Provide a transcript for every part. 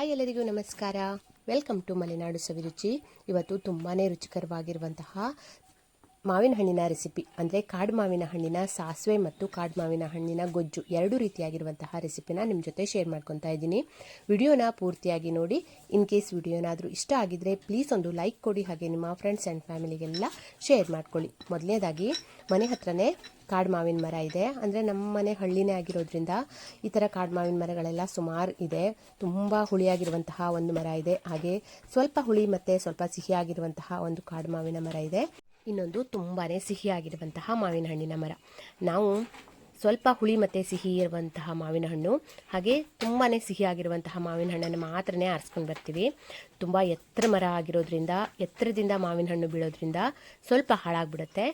Hi ಎಲ್ಲರಿಗೂ ನಮಸ್ಕಾರ. Welcome to Malenadu ಸವಿರುಚಿ. ಇವತ್ತು ತುಂಬಾ ರುಚಿಕರವಾಗಿರುವಂತಹ ಮಾವಿನ ಹಣ್ಣಿನ ರೆಸಿಪಿ ಅಂದರೆ ಕಾಡು ಮಾವಿನ ಹಣ್ಣಿನ ಸಾಸಿವೆ ಮತ್ತು ಕಾಡು ಮಾವಿನ ಹಣ್ಣಿನ ಗೊಜ್ಜು ಎರಡು ರೀತಿಯಾಗಿರುವಂತಹ ರೆಸಿಪಿನ ನಿಮ್ಮ ಜೊತೆ ಶೇರ್ ಮಾಡ್ಕೊತಾ ಇದ್ದೀನಿ. ವಿಡಿಯೋನ ಪೂರ್ತಿಯಾಗಿ ನೋಡಿ. ಇನ್ ಕೇಸ್ ವಿಡಿಯೋ ಏನಾದರೂ ಇಷ್ಟ ಆಗಿದ್ರೆ ಪ್ಲೀಸ್ ಒಂದು ಲೈಕ್ ಕೊಡಿ, ಹಾಗೆ ನಿಮ್ಮ ಫ್ರೆಂಡ್ಸ್ ಆ್ಯಂಡ್ ಫ್ಯಾಮಿಲಿಗೆಲ್ಲ ಶೇರ್ ಮಾಡ್ಕೊಳ್ಳಿ. ಮೊದಲನೇದಾಗಿ ಮನೆ ಹತ್ರನೇ ಕಾಡು ಮಾವಿನ ಮರ ಇದೆ. ಅಂದರೆ ನಮ್ಮ ಮನೆ ಹಳ್ಳಿನೇ ಆಗಿರೋದ್ರಿಂದ ಈ ಥರ ಕಾಡು ಮಾವಿನ ಮರಗಳೆಲ್ಲ ಸುಮಾರು ಇದೆ. ತುಂಬ ಹುಳಿಯಾಗಿರುವಂತಹ ಒಂದು ಮರ ಇದೆ, ಹಾಗೆ ಸ್ವಲ್ಪ ಹುಳಿ ಮತ್ತು ಸ್ವಲ್ಪ ಸಿಹಿಯಾಗಿರುವಂತಹ ಒಂದು ಕಾಡು ಮಾವಿನ ಮರ ಇದೆ. ಇನ್ನೊಂದು ತುಂಬಾ ಸಿಹಿಯಾಗಿರುವಂತಹ ಮಾವಿನ ಹಣ್ಣಿನ ಮರ. ನಾವು ಸ್ವಲ್ಪ ಹುಳಿ ಮತ್ತು ಸಿಹಿ ಇರುವಂತಹ ಮಾವಿನ ಹಣ್ಣು ಹಾಗೆ ತುಂಬಾ ಸಿಹಿಯಾಗಿರುವಂತಹ ಮಾವಿನ ಹಣ್ಣನ್ನು ಮಾತ್ರನೇ ಆರಿಸ್ಕೊಂಡು ಬರ್ತೀವಿ. ತುಂಬ ಎತ್ತರ ಮರ ಆಗಿರೋದ್ರಿಂದ ಎತ್ತರದಿಂದ ಮಾವಿನ ಹಣ್ಣು ಬೀಳೋದ್ರಿಂದ ಸ್ವಲ್ಪ ಹಾಳಾಗ್ಬಿಡುತ್ತೆ.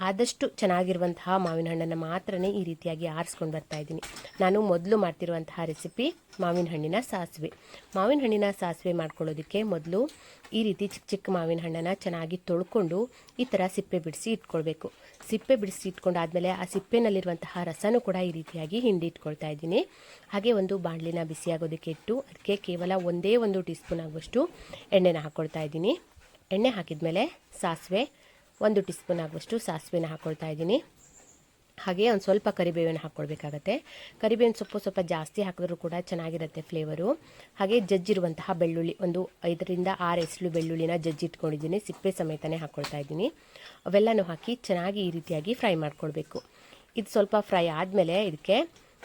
ಆದಷ್ಟು ಚೆನ್ನಾಗಿರುವಂತಹ ಮಾವಿನ ಹಣ್ಣನ್ನು ಮಾತ್ರನೇ ಈ ರೀತಿಯಾಗಿ ಆರಿಸ್ಕೊಂಡು ಬರ್ತಾ ಇದ್ದೀನಿ. ನಾನು ಮೊದಲು ಮಾಡ್ತಿರುವಂತಹ ರೆಸಿಪಿ ಮಾವಿನ ಹಣ್ಣಿನ ಸಾಸಿವೆ. ಮಾವಿನ ಹಣ್ಣಿನ ಸಾಸಿವೆ ಮಾಡ್ಕೊಳ್ಳೋದಕ್ಕೆ ಮೊದಲು ಈ ರೀತಿ ಚಿಕ್ಕ ಚಿಕ್ಕ ಮಾವಿನ ಹಣ್ಣನ್ನು ಚೆನ್ನಾಗಿ ತೊಳ್ಕೊಂಡು ಈ ಥರ ಸಿಪ್ಪೆ ಬಿಡಿಸಿ ಇಟ್ಕೊಳ್ಬೇಕು. ಸಿಪ್ಪೆ ಬಿಡಿಸಿ ಇಟ್ಕೊಂಡಾದಮೇಲೆ ಆ ಸಿಪ್ಪೆನಲ್ಲಿರುವಂತಹ ರಸನೂ ಕೂಡ ಈ ರೀತಿಯಾಗಿ ಹಿಂಡಿ ಇಟ್ಕೊಳ್ತಾ ಇದ್ದೀನಿ. ಹಾಗೆ ಒಂದು ಬಾಣಲಿನ ಬಿಸಿಯಾಗೋದಕ್ಕೆ ಇಟ್ಟು ಅದಕ್ಕೆ ಕೇವಲ ಒಂದೇ ಒಂದು ಟೀ ಸ್ಪೂನ್ ಆಗುವಷ್ಟು ಎಣ್ಣೆನ ಹಾಕ್ಕೊಳ್ತಾ ಇದ್ದೀನಿ. ಎಣ್ಣೆ ಹಾಕಿದ್ಮೇಲೆ ಸಾಸಿವೆ 1 ಟೀ ಸ್ಪೂನ್ ಆಗುವಷ್ಟು ಸಾಸಿವೆನ ಹಾಕ್ಕೊಳ್ತಾ ಇದ್ದೀನಿ. ಹಾಗೆ ಒಂದು ಸ್ವಲ್ಪ ಕರಿಬೇವನ್ನು ಹಾಕ್ಕೊಳ್ಬೇಕಾಗತ್ತೆ. ಕರಿಬೇವಿನ ಸೊಪ್ಪು ಸ್ವಲ್ಪ ಜಾಸ್ತಿ ಹಾಕಿದ್ರೂ ಕೂಡ ಚೆನ್ನಾಗಿರುತ್ತೆ ಫ್ಲೇವರು. ಹಾಗೆ ಜಜ್ಜಿರುವಂತಹ ಬೆಳ್ಳುಳ್ಳಿ ಒಂದು 5ರಿಂದ 6 ಎಸಳು ಬೆಳ್ಳುಳ್ಳಿನ ಜಜ್ಜಿಟ್ಕೊಂಡಿದ್ದೀನಿ, ಸಿಪ್ಪೆ ಸಮೇತನೇ ಹಾಕ್ಕೊಳ್ತಾ ಇದ್ದೀನಿ. ಅವೆಲ್ಲನೂ ಹಾಕಿ ಚೆನ್ನಾಗಿ ಈ ರೀತಿಯಾಗಿ ಫ್ರೈ ಮಾಡ್ಕೊಳ್ಬೇಕು. ಇದು ಸ್ವಲ್ಪ ಫ್ರೈ ಆದಮೇಲೆ ಇದಕ್ಕೆ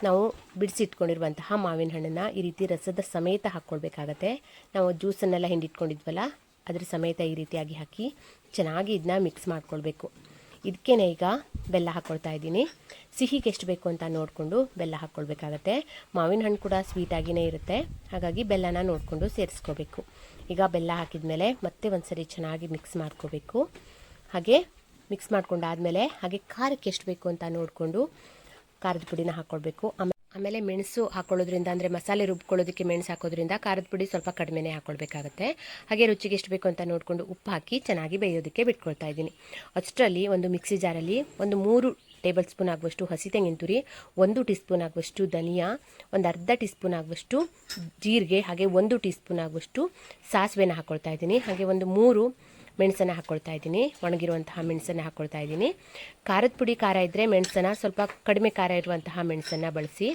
ನಾವು ಬಿಡಿಸಿಟ್ಕೊಂಡಿರುವಂತಹ ಮಾವಿನ ಹಣ್ಣನ್ನು ಈ ರೀತಿ ರಸದ ಸಮೇತ ಹಾಕ್ಕೊಳ್ಬೇಕಾಗತ್ತೆ. ನಾವು ಜ್ಯೂಸನ್ನೆಲ್ಲ ಹಿಂಡಿಟ್ಕೊಂಡಿದ್ವಲ್ಲ ಅದ್ರ ಸಮೇತ ಈ ರೀತಿಯಾಗಿ ಹಾಕಿ ಚೆನ್ನಾಗಿ ಇದನ್ನ ಮಿಕ್ಸ್ ಮಾಡ್ಕೊಳ್ಬೇಕು. ಇದಕ್ಕೇನೆ ಈಗ ಬೆಲ್ಲ ಹಾಕ್ಕೊಳ್ತಾ ಇದ್ದೀನಿ. ಸಿಹಿಗೆ ಎಷ್ಟು ಬೇಕು ಅಂತ ನೋಡಿಕೊಂಡು ಬೆಲ್ಲ ಹಾಕ್ಕೊಳ್ಬೇಕಾಗತ್ತೆ. ಮಾವಿನ ಹಣ್ಣು ಕೂಡ ಸ್ವೀಟಾಗಿಯೇ ಇರುತ್ತೆ, ಹಾಗಾಗಿ ಬೆಲ್ಲನ ನೋಡಿಕೊಂಡು ಸೇರಿಸ್ಕೋಬೇಕು. ಈಗ ಬೆಲ್ಲ ಹಾಕಿದ ಮೇಲೆ ಮತ್ತೆ ಒಂದ್ಸರಿ ಚೆನ್ನಾಗಿ ಮಿಕ್ಸ್ ಮಾಡ್ಕೋಬೇಕು. ಹಾಗೆ ಮಿಕ್ಸ್ ಮಾಡ್ಕೊಂಡಾದಮೇಲೆ ಹಾಗೆ ಖಾರಕ್ಕೆ ಎಷ್ಟು ಬೇಕು ಅಂತ ನೋಡಿಕೊಂಡು ಖಾರದ ಪುಡಿನ ಹಾಕ್ಕೊಳ್ಬೇಕು. ಆಮೇಲೆ ಮೆಣಸು ಹಾಕೊಳ್ಳೋದ್ರಿಂದ ಅಂದರೆ ಮಸಾಲೆ ರುಬ್ಕೊಳ್ಳೋದಕ್ಕೆ ಮೆಣಸು ಹಾಕೋದ್ರಿಂದ ಖಾರದ ಪುಡಿ ಸ್ವಲ್ಪ ಕಡಿಮೆನೇ ಹಾಕ್ಕೊಳ್ಬೇಕಾಗತ್ತೆ. ಹಾಗೆ ರುಚಿಗೆ ಎಷ್ಟು ಬೇಕು ಅಂತ ನೋಡಿಕೊಂಡು ಉಪ್ಪು ಹಾಕಿ ಚೆನ್ನಾಗಿ ಬೇಯೋದಕ್ಕೆ ಬಿಟ್ಕೊಳ್ತಾ ಇದ್ದೀನಿ. ಅಷ್ಟರಲ್ಲಿ ಒಂದು ಮಿಕ್ಸಿ ಜಾರಲ್ಲಿ ಒಂದು 3 ಟೇಬಲ್ ಸ್ಪೂನ್ ಆಗುವಷ್ಟು ಹಸಿ ತೆಂಗಿನ ತುರಿ, 1 ಟೀ ಸ್ಪೂನ್ ಆಗುವಷ್ಟು ಧನಿಯಾ, ಒಂದು ಅರ್ಧ ಟೀ ಸ್ಪೂನ್ ಆಗುವಷ್ಟು ಜೀರಿಗೆ, ಹಾಗೆ 1 ಟೀ ಸ್ಪೂನ್ ಆಗುವಷ್ಟು ಸಾಸಿವೆನ ಹಾಕ್ಕೊಳ್ತಾ ಇದ್ದೀನಿ. ಹಾಗೆ ಒಂದು 3 ಮೆಣಸನ್ನು ಹಾಕ್ಕೊಳ್ತಾ ಇದ್ದೀನಿ, ಒಣಗಿರುವಂತಹ ಮೆಣಸನ್ನು ಹಾಕ್ಕೊಳ್ತಾ ಇದ್ದೀನಿ. ಖಾರದ ಪುಡಿ ಖಾರ ಇದ್ದರೆ ಮೆಣಸನ್ನು ಸ್ವಲ್ಪ ಕಡಿಮೆ ಖಾರ ಇರುವಂತಹ ಮೆಣಸನ್ನು ಬಳಸಿ,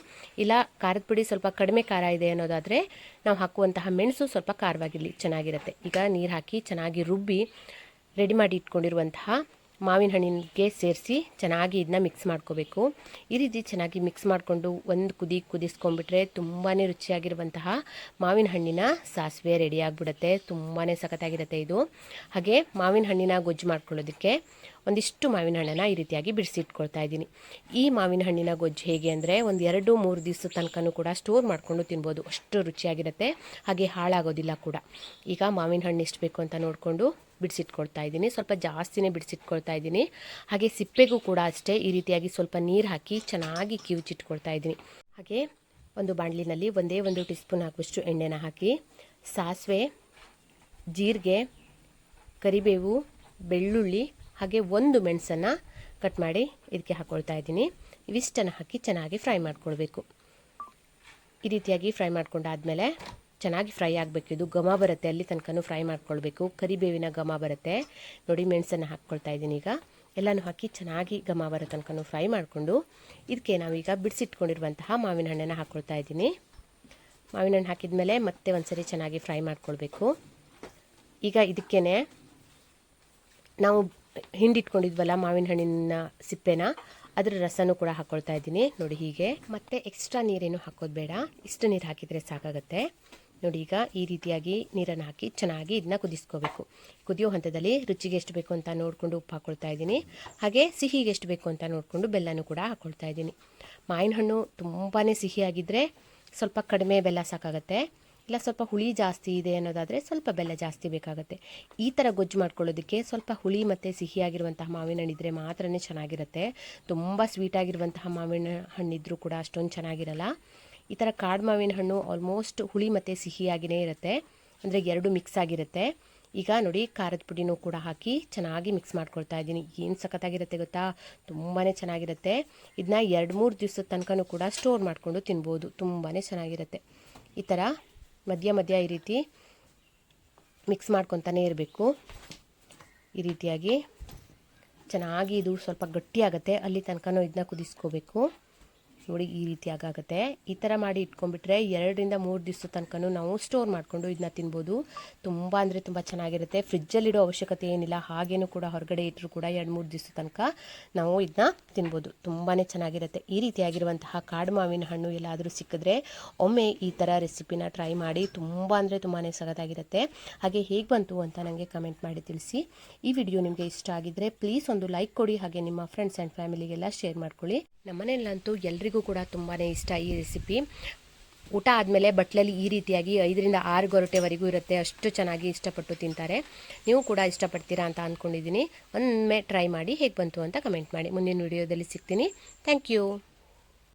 ಇಲ್ಲ ಖಾರದ ಪುಡಿ ಸ್ವಲ್ಪ ಕಡಿಮೆ ಖಾರ ಇದೆ ಅನ್ನೋದಾದರೆ ನಾವು ಹಾಕುವಂತಹ ಮೆಣಸು ಸ್ವಲ್ಪ ಖಾರವಾಗಿರಲಿ, ಚೆನ್ನಾಗಿರುತ್ತೆ. ಈಗ ನೀರು ಹಾಕಿ ಚೆನ್ನಾಗಿ ರುಬ್ಬಿ ರೆಡಿ ಮಾಡಿ ಇಟ್ಕೊಂಡಿರುವಂತಹ ಮಾವಿನ ಹಣ್ಣಿಗೆ ಸೇರಿಸಿ ಚೆನ್ನಾಗಿ ಇದನ್ನ ಮಿಕ್ಸ್ ಮಾಡ್ಕೋಬೇಕು. ಈ ರೀತಿ ಚೆನ್ನಾಗಿ ಮಿಕ್ಸ್ ಮಾಡಿಕೊಂಡು ಒಂದು ಕುದಿಸ್ಕೊಂಡ್ಬಿಟ್ರೆ ತುಂಬಾ ರುಚಿಯಾಗಿರುವಂತಹ ಮಾವಿನ ಹಣ್ಣಿನ ಸಾಸಿವೆ ರೆಡಿ ಆಗಿಬಿಡುತ್ತೆ. ತುಂಬಾ ಸಖತ್ತಾಗಿರುತ್ತೆ ಇದು. ಹಾಗೆ ಮಾವಿನ ಹಣ್ಣಿನ ಗೊಜ್ಜು ಮಾಡ್ಕೊಳ್ಳೋದಕ್ಕೆ ಒಂದಿಷ್ಟು ಮಾವಿನ ಹಣ್ಣನ್ನು ಈ ರೀತಿಯಾಗಿ ಬಿಡಿಸಿಟ್ಕೊಳ್ತಾ ಇದ್ದೀನಿ. ಈ ಮಾವಿನ ಹಣ್ಣಿನ ಗೊಜ್ಜು ಹೇಗೆ ಅಂದರೆ ಒಂದು 2-3 ದಿವಸದ ತನಕನೂ ಕೂಡ ಸ್ಟೋರ್ ಮಾಡಿಕೊಂಡು ತಿನ್ಬೋದು, ಅಷ್ಟು ರುಚಿಯಾಗಿರುತ್ತೆ, ಹಾಗೆ ಹಾಳಾಗೋದಿಲ್ಲ ಕೂಡ. ಈಗ ಮಾವಿನ ಹಣ್ಣು ಎಷ್ಟು ಬೇಕು ಅಂತ ನೋಡಿಕೊಂಡು ಬಿಡಿಸಿಟ್ಕೊಳ್ತಾ ಇದ್ದೀನಿ. ಸ್ವಲ್ಪ ಜಾಸ್ತಿನೇ ಬಿಡಿಸಿಟ್ಕೊಳ್ತಾ ಇದ್ದೀನಿ. ಹಾಗೆ ಸಿಪ್ಪೆಗೂ ಕೂಡ ಅಷ್ಟೇ ಈ ರೀತಿಯಾಗಿ ಸ್ವಲ್ಪ ನೀರು ಹಾಕಿ ಚೆನ್ನಾಗಿ ಕಿವುಚಿಟ್ಕೊಳ್ತಾ ಇದ್ದೀನಿ. ಹಾಗೆ ಒಂದು ಬಾಣಲಿನಲ್ಲಿ ಒಂದೇ 1 ಟೀ ಸ್ಪೂನ್ ಆಗುವಷ್ಟು ಎಣ್ಣೆನ ಹಾಕಿ ಸಾಸಿವೆ, ಜೀರಿಗೆ, ಕರಿಬೇವು, ಬೆಳ್ಳುಳ್ಳಿ ಹಾಗೆ 1 ಮೆಣಸನ್ನು ಕಟ್ ಮಾಡಿ ಇದಕ್ಕೆ ಹಾಕ್ಕೊಳ್ತಾ ಇದ್ದೀನಿ. ಇವಿಷ್ಟನ್ನು ಹಾಕಿ ಚೆನ್ನಾಗಿ ಫ್ರೈ ಮಾಡ್ಕೊಳ್ಬೇಕು. ಈ ರೀತಿಯಾಗಿ ಫ್ರೈ ಮಾಡ್ಕೊಂಡಾದಮೇಲೆ ಚೆನ್ನಾಗಿ ಫ್ರೈ ಆಗಬೇಕು. ಇದು ಘಮ ಬರುತ್ತೆ, ಅಲ್ಲಿ ತನಕನೂ ಫ್ರೈ ಮಾಡ್ಕೊಳ್ಬೇಕು. ಕರಿಬೇವಿನ ಘಮ ಬರುತ್ತೆ ನೋಡಿ. ಮೆಣಸನ್ನು ಹಾಕ್ಕೊಳ್ತಾ ಇದ್ದೀನಿ. ಈಗ ಎಲ್ಲನೂ ಹಾಕಿ ಚೆನ್ನಾಗಿ ಘಮ ಬರೋ ತನಕನೂ ಫ್ರೈ ಮಾಡಿಕೊಂಡು ಇದಕ್ಕೆ ನಾವೀಗ ಬಿಡಿಸಿಟ್ಕೊಂಡಿರುವಂತಹ ಮಾವಿನ ಹಣ್ಣನ್ನು ಹಾಕ್ಕೊಳ್ತಾ ಇದ್ದೀನಿ. ಮಾವಿನ ಹಣ್ಣು ಹಾಕಿದ ಮೇಲೆ ಮತ್ತೆ ಒಂದ್ಸರಿ ಚೆನ್ನಾಗಿ ಫ್ರೈ ಮಾಡ್ಕೊಳ್ಬೇಕು. ಈಗ ಇದಕ್ಕೇ ನಾವು ಹಿಂಡಿಟ್ಕೊಂಡಿದ್ವಲ್ಲ ಮಾವಿನ ಹಣ್ಣಿನ ಸಿಪ್ಪೆನ, ಅದರ ರಸನೂ ಕೂಡ ಹಾಕ್ಕೊಳ್ತಾ ಇದ್ದೀನಿ ನೋಡಿ. ಹೀಗೆ ಮತ್ತೆ ಎಕ್ಸ್ಟ್ರಾ ನೀರೇನು ಹಾಕೋದು ಬೇಡ, ಇಷ್ಟು ನೀರು ಹಾಕಿದರೆ ಸಾಕಾಗುತ್ತೆ ನೋಡಿ. ಈಗ ಈ ರೀತಿಯಾಗಿ ನೀರನ್ನು ಹಾಕಿ ಚೆನ್ನಾಗಿ ಇದನ್ನ ಕುದಿಸ್ಕೋಬೇಕು. ಕುದಿಯೋ ಹಂತದಲ್ಲಿ ರುಚಿಗೆ ಎಷ್ಟು ಬೇಕು ಅಂತ ನೋಡಿಕೊಂಡು ಉಪ್ಪು ಹಾಕ್ಕೊಳ್ತಾ ಇದ್ದೀನಿ. ಹಾಗೆ ಸಿಹಿಗೆ ಎಷ್ಟು ಬೇಕು ಅಂತ ನೋಡಿಕೊಂಡು ಬೆಲ್ಲನೂ ಕೂಡ ಹಾಕ್ಕೊಳ್ತಾ ಇದ್ದೀನಿ. ಮಾವಿನ ಹಣ್ಣು ತುಂಬಾ ಸಿಹಿಯಾಗಿದ್ದರೆ ಸ್ವಲ್ಪ ಕಡಿಮೆ ಬೆಲ್ಲ ಸಾಕಾಗುತ್ತೆ, ಇಲ್ಲ ಸ್ವಲ್ಪ ಹುಳಿ ಜಾಸ್ತಿ ಇದೆ ಅನ್ನೋದಾದರೆ ಸ್ವಲ್ಪ ಬೆಲ್ಲ ಜಾಸ್ತಿ ಬೇಕಾಗುತ್ತೆ. ಈ ಥರ ಗೊಜ್ಜು ಮಾಡ್ಕೊಳ್ಳೋದಕ್ಕೆ ಸ್ವಲ್ಪ ಹುಳಿ ಮತ್ತು ಸಿಹಿಯಾಗಿರುವಂತಹ ಮಾವಿನ ಹಣ್ಣಿದ್ರೆ ಮಾತ್ರನೇ ಚೆನ್ನಾಗಿರುತ್ತೆ. ತುಂಬ ಸ್ವೀಟಾಗಿರುವಂತಹ ಮಾವಿನ ಹಣ್ಣಿದ್ರೂ ಕೂಡ ಅಷ್ಟೊಂದು ಚೆನ್ನಾಗಿರಲ್ಲ. ಈ ಥರ ಕಾಡು ಮಾವಿನ ಹಣ್ಣು ಆಲ್ಮೋಸ್ಟ್ ಹುಳಿ ಮತ್ತು ಸಿಹಿಯಾಗಿಯೇ ಇರುತ್ತೆ, ಅಂದರೆ 2 ಮಿಕ್ಸ್ ಆಗಿರುತ್ತೆ. ಈಗ ನೋಡಿ ಖಾರದ ಪುಡಿನೂ ಕೂಡ ಹಾಕಿ ಚೆನ್ನಾಗಿ ಮಿಕ್ಸ್ ಮಾಡ್ಕೊಳ್ತಾ ಇದ್ದೀನಿ. ಏನು ಸಖತ್ತಾಗಿರುತ್ತೆ ಗೊತ್ತಾ, ತುಂಬಾ ಚೆನ್ನಾಗಿರುತ್ತೆ. ಇದನ್ನ 2-3 ದಿವಸದ ತನಕನೂ ಕೂಡ ಸ್ಟೋರ್ ಮಾಡಿಕೊಂಡು ತಿನ್ಬೋದು, ತುಂಬಾ ಚೆನ್ನಾಗಿರುತ್ತೆ. ಈ ಥರ ಮಧ್ಯ ಮಧ್ಯ ಈ ರೀತಿ ಮಿಕ್ಸ್ ಮಾಡ್ಕೊತಾನೆ ಇರಬೇಕು. ಈ ರೀತಿಯಾಗಿ ಚೆನ್ನಾಗಿ ಇದು ಸ್ವಲ್ಪ ಗಟ್ಟಿಯಾಗುತ್ತೆ, ಅಲ್ಲಿ ತನಕನೂ ಇದನ್ನ ಕುದಿಸ್ಕೋಬೇಕು. ನೋಡಿ ಈ ರೀತಿಯಾಗಿ ಆಗುತ್ತೆ. ಈ ಥರ ಮಾಡಿ ಇಟ್ಕೊಂಡ್ಬಿಟ್ರೆ 2 ರಿಂದ 3 ದಿವಸ ತನಕನೂ ನಾವು ಸ್ಟೋರ್ ಮಾಡಿಕೊಂಡು ಇದನ್ನ ತಿನ್ಬೋದು. ತುಂಬ ಅಂದರೆ ತುಂಬ ಚೆನ್ನಾಗಿರುತ್ತೆ. ಫ್ರಿಜ್ಜಲ್ಲಿಡೋ ಅವಶ್ಯಕತೆ ಏನಿಲ್ಲ, ಹಾಗೇನೂ ಕೂಡ ಹೊರಗಡೆ ಇಟ್ಟರು ಕೂಡ 2-3 ದಿವಸ ತನಕ ನಾವು ಇದನ್ನ ತಿನ್ಬೋದು. ತುಂಬಾ ಚೆನ್ನಾಗಿರುತ್ತೆ. ಈ ರೀತಿಯಾಗಿರುವಂತಹ ಕಾಡು ಮಾವಿನ ಹಣ್ಣು ಎಲ್ಲಾದರೂ ಸಿಕ್ಕಿದ್ರೆ ಒಮ್ಮೆ ಈ ಥರ ರೆಸಿಪಿನ ಟ್ರೈ ಮಾಡಿ. ತುಂಬ ಅಂದರೆ ತುಂಬಾ ಸಖತ್ತಾಗಿರುತ್ತೆ. ಹಾಗೆ ಹೇಗೆ ಬಂತು ಅಂತ ನನಗೆ ಕಮೆಂಟ್ ಮಾಡಿ ತಿಳಿಸಿ. ಈ ವಿಡಿಯೋ ನಿಮಗೆ ಇಷ್ಟ ಆಗಿದ್ದರೆ ಪ್ಲೀಸ್ ಒಂದು ಲೈಕ್ ಕೊಡಿ. ಹಾಗೆ ನಿಮ್ಮ ಫ್ರೆಂಡ್ಸ್ ಆ್ಯಂಡ್ ಫ್ಯಾಮಿಲಿಗೆಲ್ಲ ಶೇರ್ ಮಾಡ್ಕೊಳ್ಳಿ. ನಮ್ಮನೆಯಲ್ಲಂತೂ ಎಲ್ರಿಗೂ ಕೂಡ ತುಂಬಾ ಇಷ್ಟ ಈ ರೆಸಿಪಿ. ಊಟ ಆದಮೇಲೆ ಬಟ್ಲಲ್ಲಿ ಈ ರೀತಿಯಾಗಿ 5 ರಿಂದ 6 ಗೊರಟೆವರೆಗೂ ಇರುತ್ತೆ. ಅಷ್ಟು ಚೆನ್ನಾಗಿ ಇಷ್ಟಪಟ್ಟು ತಿಂತಾರೆ. ನೀವು ಕೂಡ ಇಷ್ಟಪಡ್ತೀರಾ ಅಂತ ಅಂದ್ಕೊಂಡಿದ್ದೀನಿ. ಒಮ್ಮೆ ಟ್ರೈ ಮಾಡಿ ಹೇಗೆ ಬಂತು ಅಂತ ಕಮೆಂಟ್ ಮಾಡಿ. ಮುಂದಿನ ವಿಡಿಯೋದಲ್ಲಿ ಸಿಗ್ತೀನಿ. Thank you.